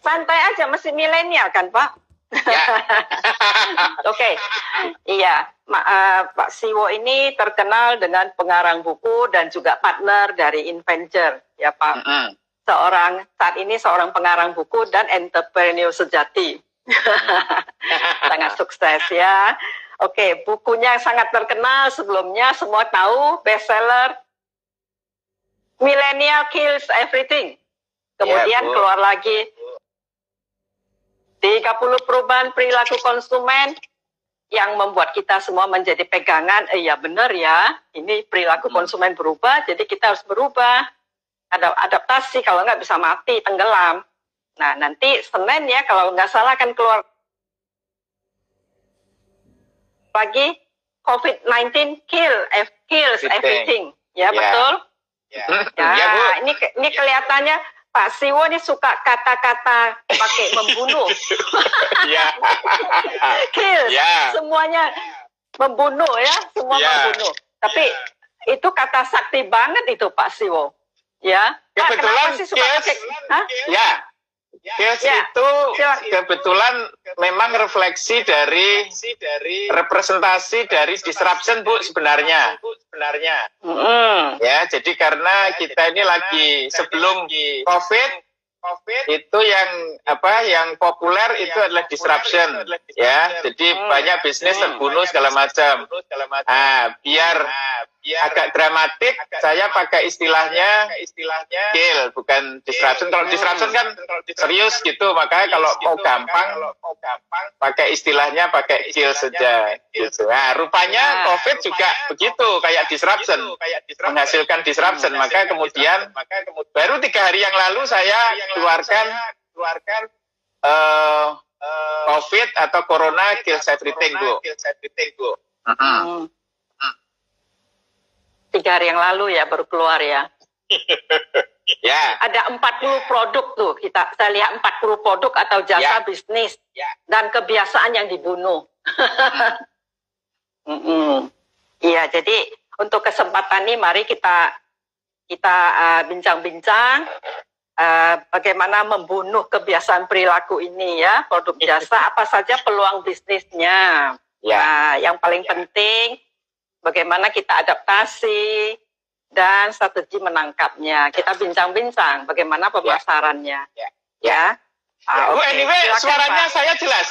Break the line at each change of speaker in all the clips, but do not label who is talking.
Santai aja, masih milenial kan, Pak?
Ya.
Oke, iya, Pak Siwo ini terkenal dengan pengarang buku dan juga partner dari Inventure, ya Pak. Saat ini seorang pengarang buku dan entrepreneur sejati. Sangat sukses ya. Oke, bukunya sangat terkenal sebelumnya, semua tahu, bestseller. Millennial Kills Everything. Kemudian keluar lagi 30 perubahan perilaku konsumen yang membuat kita semua menjadi pegangan, iya benar ya, ini perilaku konsumen berubah, jadi kita harus berubah, ada adaptasi, kalau nggak bisa mati, tenggelam. Nah, nanti Senin ya, kalau nggak salah akan keluar lagi COVID-19 kills everything. Ya, betul? Ya, ini kelihatannya Pak Siwo ini suka kata-kata pakai membunuh. Kills, semuanya membunuh ya, semua membunuh. Tapi itu kata sakti banget itu Pak Siwo. Ya.
Kebetulan
sih suka pakai?
Kills itu kebetulan memang refleksi dari representasi dari disruption Bu sebenarnya. Ya, jadi karena kita ini lagi sebelum COVID itu yang populer itu adalah disruption ya. Jadi banyak bisnis terbunuh segala macam. Biar agak dramatik, saya pakai istilahnya kill, bukan disruption. Kalau disruption kan serius gitu, makanya kalau mau gampang pakai istilahnya pakai kill saja gitu. Nah, rupanya COVID juga begitu, kayak disruption, menghasilkan disruption. Maka kemudian baru 3 hari yang lalu saya keluarkan COVID atau Corona Kills Everything, Bu.
3 hari yang lalu ya baru keluar ya.
Ya.
Ada 40 produk tuh, saya lihat 40 produk atau jasa bisnis dan kebiasaan yang dibunuh. Iya, jadi untuk kesempatan ini mari kita bincang-bincang bagaimana membunuh kebiasaan perilaku ini ya, produk jasa, apa saja peluang bisnisnya. Nah, yang paling penting bagaimana kita adaptasi dan strategi menangkapnya. Kita bincang-bincang bagaimana pemasarannya.
Bu, anyway, suaranya saya jelas.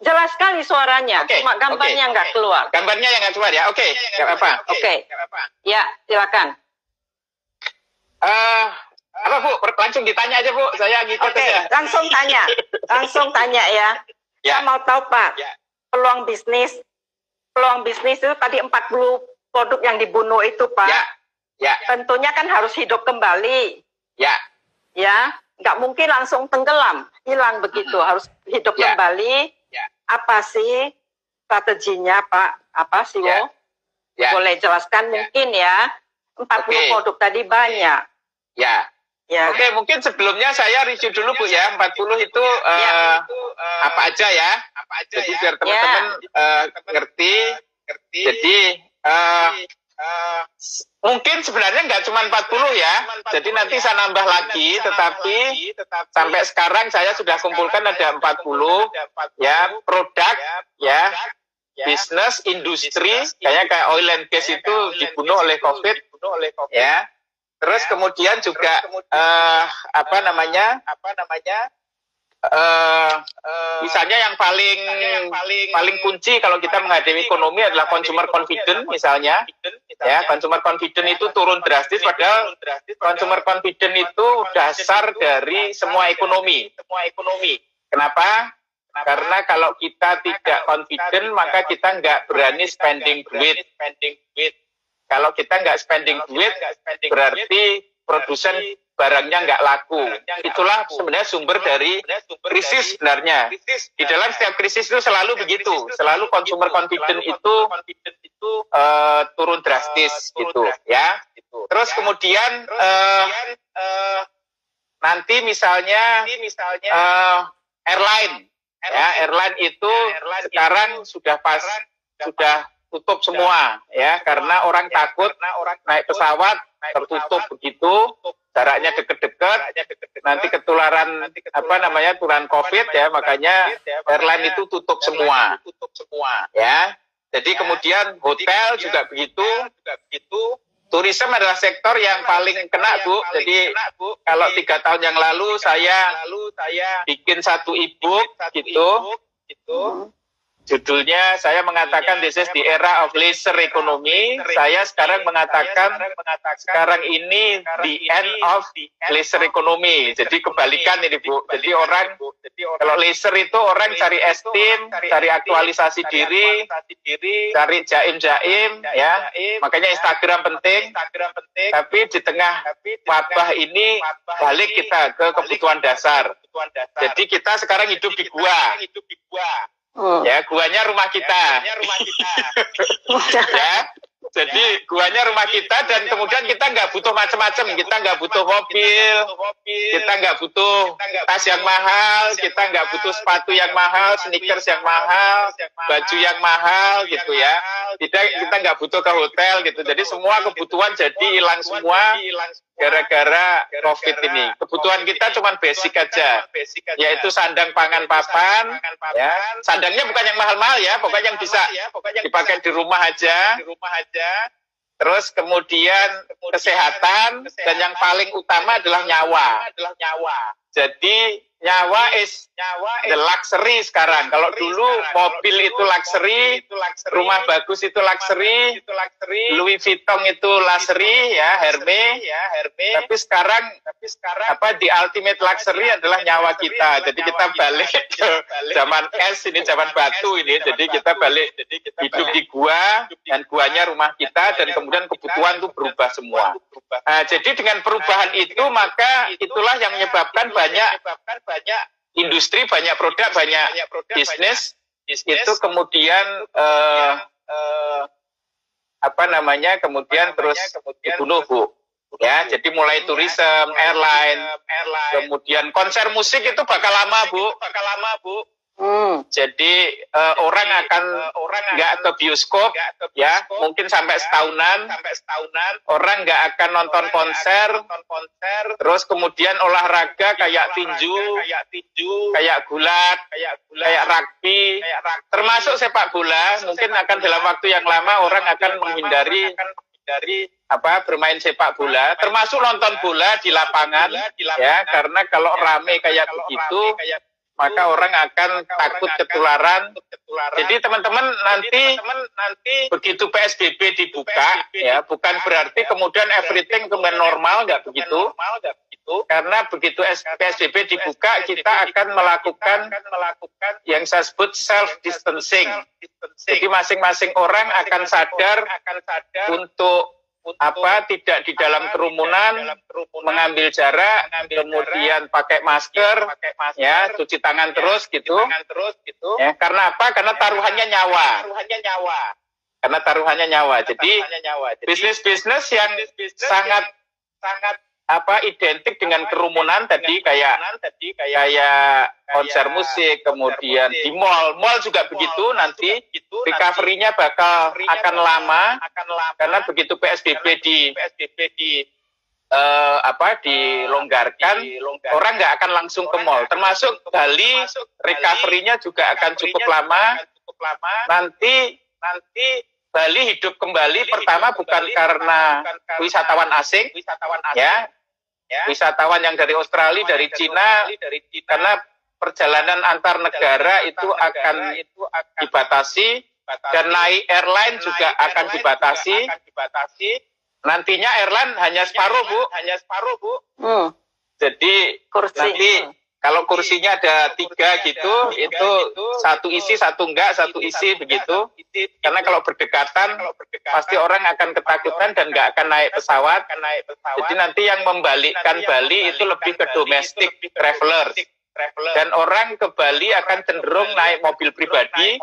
Jelas sekali suaranya. Cuma gambarnya nggak keluar.
Gambarnya yang nggak keluar ya. Oke, nggak apa-apa.
Oke. Ya, silakan.
Apa Bu? Langsung ditanya aja Bu. Saya ngikut aja.
Langsung tanya ya. Saya mau tahu Pak, peluang bisnis itu tadi 40 produk yang dibunuh itu Pak. Tentunya kan harus hidup kembali. Ya, nggak mungkin langsung tenggelam, hilang begitu, harus hidup kembali. Apa sih strateginya Pak? Apa sih boleh jelaskan mungkin ya? 40 produk tadi banyak.
Oke, mungkin sebelumnya saya review dulu Bu ya, 40 itu apa aja ya. Jadi biar teman-teman ngerti. Jadi mungkin sebenarnya nggak cuma 40 ya. Jadi nanti saya nambah lagi, tetapi sampai sekarang saya sudah kumpulkan ada 40 ya, produk ya, bisnis, industri, kayak oil and gas itu dibunuh oleh COVID ya. Terus kemudian juga misalnya yang paling kunci kalau kita menghadapi ekonomi adalah consumer confidence misalnya. Ya, consumer confidence itu turun drastis, padahal consumer confidence itu dasar dari semua ekonomi. Kenapa? Karena kalau kita tidak confident, maka kita nggak berani spending duit. Kalau kita nggak spending duit, berarti produsen barangnya nggak laku. Itulah sebenarnya sumber dari krisis sebenarnya. Di dalam setiap krisis itu selalu begitu. Selalu consumer confidence itu turun drastis gitu ya. Terus kemudian nanti misalnya airline itu sekarang sudah tutup semua ya, karena orang takut naik pesawat tertutup begitu, jaraknya deket-deket, nanti ketularan ketularan COVID ya, makanya airline itu tutup semua ya. Jadi kemudian hotel juga begitu. Tourism adalah sektor yang paling kena, Bu. Jadi kalau 3 tahun yang lalu saya bikin satu e-book gitu. Judulnya saya mengatakan this is the era of leisure economy. Saya sekarang mengatakan sekarang ini the end of leisure economy. Jadi kebalikan ini, Bu. Jadi orang kalau leisure itu orang cari esteem, cari aktualisasi diri, cari jaim-jaim ya. Makanya Instagram penting. Tapi di tengah wabah ini balik kita ke kebutuhan dasar. Jadi kita sekarang hidup di gua. Ya, guanya rumah kita. Ya, jadi guanya rumah kita dan kemudian kita nggak butuh macam-macam. Kita nggak butuh mobil, kita nggak butuh tas yang mahal, kita nggak butuh sepatu yang mahal, sneakers yang mahal, baju yang mahal gitu ya. Kita nggak butuh ke hotel gitu. Jadi semua kebutuhan jadi hilang semua gara-gara COVID ini. Kebutuhan kita cuma basic aja, yaitu sandang, pangan, papan. Ya. Sandangnya bukan yang mahal-mahal ya, pokoknya yang bisa dipakai di rumah aja. Terus kemudian kesehatan, dan yang paling utama adalah nyawa. Jadi nyawa is the luxury sekarang. Kalau dulu mobil itu luxury, rumah bagus itu luxury, Louis Vuitton itu luxury ya, Hermes. Tapi sekarang the ultimate luxury adalah nyawa kita. Jadi kita balik ke zaman es ini, zaman batu ini. Jadi kita balik hidup di gua, dan guanya rumah kita, dan kemudian kebutuhan itu berubah semua. Nah, jadi dengan perubahan itu, maka itulah yang menyebabkan banyak industri, banyak produk, banyak bisnis itu kemudian kemudian terus dibunuh, Bu. Ya, jadi mulai tourism, airline, kemudian konser musik itu bakal lama, Bu. Jadi orang akan nggak ke bioskop ya, mungkin sampai setahunan. Orang nggak akan nonton konser. Terus kemudian olahraga kayak tinju, kayak gulat, kayak rugby, termasuk sepak bola. Mungkin akan dalam waktu yang lama orang akan menghindari bermain sepak bola, termasuk nonton bola di lapangan ya, karena kalau rame kayak begitu maka orang akan takut ketularan. Jadi teman-teman nanti begitu PSBB dibuka ya, bukan berarti kemudian everything kembali normal, nggak begitu. Karena begitu PSBB dibuka, kita akan melakukan yang saya sebut self distancing. Jadi masing-masing orang akan sadar untuk tidak di dalam kerumunan, mengambil jarak, kemudian pakai masker, ya, cuci tangan terus gitu. Ya, karena apa? Karena taruhannya nyawa. Jadi bisnis-bisnis yang sangat identik dengan kerumunan tadi, kayak konser musik, kemudian di mall juga begitu. Nanti recovery-nya akan lama, karena begitu PSBB dilonggarkan, orang nggak akan langsung ke mall. Termasuk Bali, recovery-nya juga akan cukup lama. Nanti Bali hidup kembali pertama bukan karena wisatawan asing, ya, wisatawan yang dari Australia, dari Cina, karena perjalanan antar negara itu akan dibatasi, dan naik airline juga akan dibatasi. Nantinya airline hanya separuh, Bu. Jadi nanti kalau kursinya ada 3 gitu, itu satu isi, satu enggak, satu isi begitu. Karena kalau berdekatan, pasti orang akan ketakutan dan enggak akan naik pesawat. Jadi nanti yang membalikkan Bali itu lebih ke domestic traveler. Dan orang ke Bali akan cenderung naik mobil pribadi.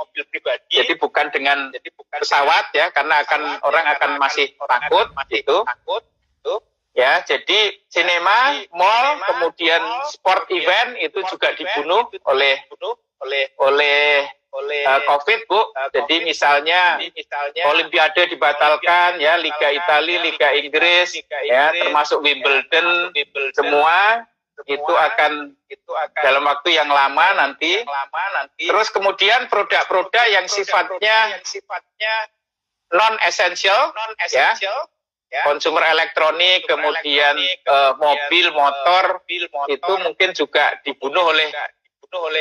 Jadi bukan dengan pesawat ya, karena orang akan masih takut gitu. Ya, jadi sinema, mall, kemudian sport event itu juga dibunuh oleh COVID, Bu. Jadi misalnya Olimpiade dibatalkan, ya, Liga Italia, Liga Inggris, ya, termasuk Wimbledon, semua itu akan dalam waktu yang lama nanti. Terus kemudian produk-produk yang sifatnya non essential, ya, konsumer elektronik, kemudian mobil, motor, itu mungkin juga dibunuh oleh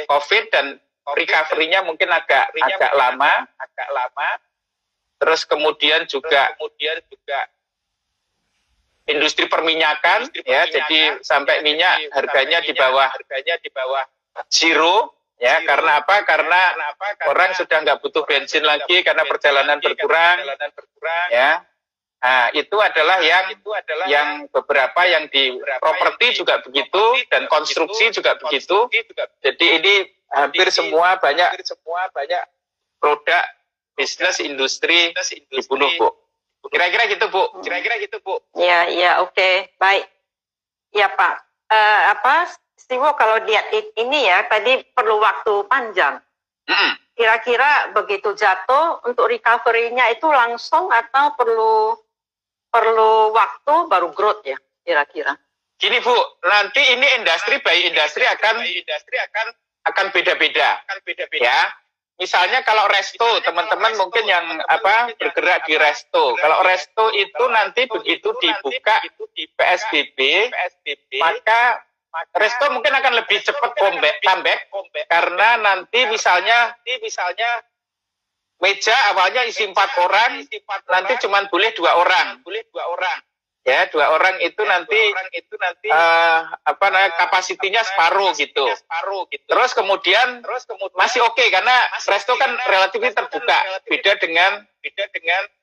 COVID dan recovery-nya mungkin agak lama. Terus kemudian juga industri perminyakan, ya, jadi sampai minyak harganya di bawah zero, ya, karena apa? Karena orang sudah nggak butuh bensin lagi karena perjalanan berkurang, ya. Nah, itu adalah yang beberapa yang di properti juga begitu dan konstruksi juga begitu. Jadi ini hampir semua banyak produk bisnis industri dibunuh, Bu. Kira-kira gitu, Bu.
Ya, oke. Baik. Ya, Pak. Siwo, kalau lihat ini ya, tadi perlu waktu panjang. Kira-kira begitu jatuh, untuk recovery-nya itu langsung atau perlu waktu baru growth ya, kira-kira?
Gini, Bu, nanti ini industri by industri akan beda-beda. Ya. Misalnya kalau resto, teman-teman mungkin yang bergerak di resto. Kalau resto itu nanti begitu dibuka PSBB, maka resto mungkin akan lebih cepat comeback karena nanti misalnya meja awalnya isi 4 orang, nanti cuma boleh 2 orang. Ya, 2 orang itu nanti kapasitinya separuh gitu. Terus kemudian masih oke karena resto kan relatif terbuka, beda dengan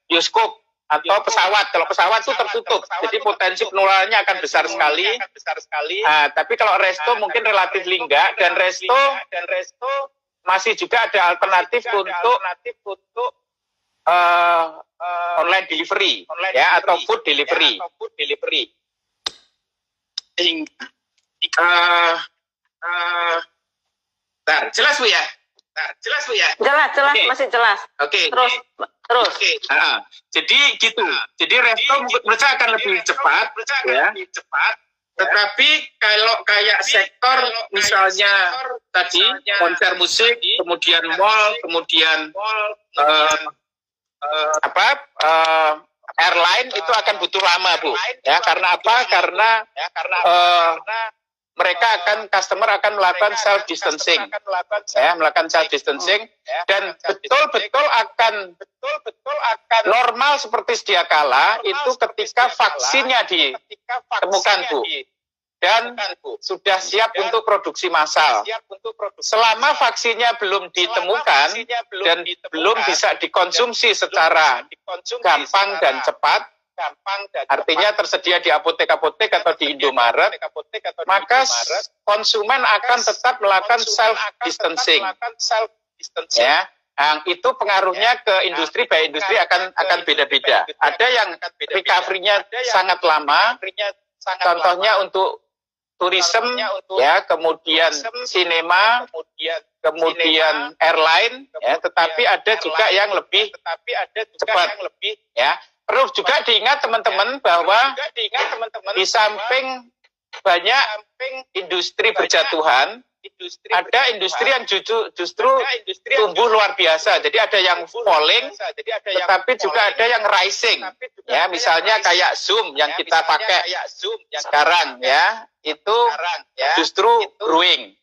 bioskop atau pesawat. Kalau pesawat itu tertutup, jadi potensi penularannya akan besar sekali. Nah, tapi kalau resto mungkin relatif enggak, dan resto masih juga ada alternatif untuk online delivery, ya, atau food delivery. Jelas, Bu, ya?
Jelas,
okay.
Masih jelas.
Oke.
Terus.
Okay. Jadi gitu. Jadi resto menurut saya akan lebih cepat, ya. Tetapi kalau kayak sektor misalnya tadi konser musik, kemudian mall, kemudian airline itu akan butuh lama, Bu. Ya, karena apa? Karena customer akan melakukan self distancing. Ya, melakukan self distancing dan betul-betul akan normal seperti sedia kala itu ketika vaksinnya ditemukan, Bu. Dan sudah siap untuk produksi massal. Selama vaksinnya belum ditemukan dan belum bisa dikonsumsi secara gampang dan cepat, artinya tersedia di apotek-apotek atau di Indomaret, maka konsumen akan tetap melakukan self distancing. Ya, itu pengaruhnya ke industri by industri akan beda-beda. Ada yang recovery-nya sangat lama, contohnya untuk tourism, ya, kemudian sinema, kemudian airline, ya, tetapi ada juga yang lebih cepat, ya. Perlu juga diingat teman-teman bahwa di samping banyak industri berjatuhan, ada industri yang justru tumbuh luar biasa. Jadi ada yang falling, tetapi juga ada yang rising. Ya, misalnya kayak Zoom yang kita pakai sekarang, ya, itu justru growing.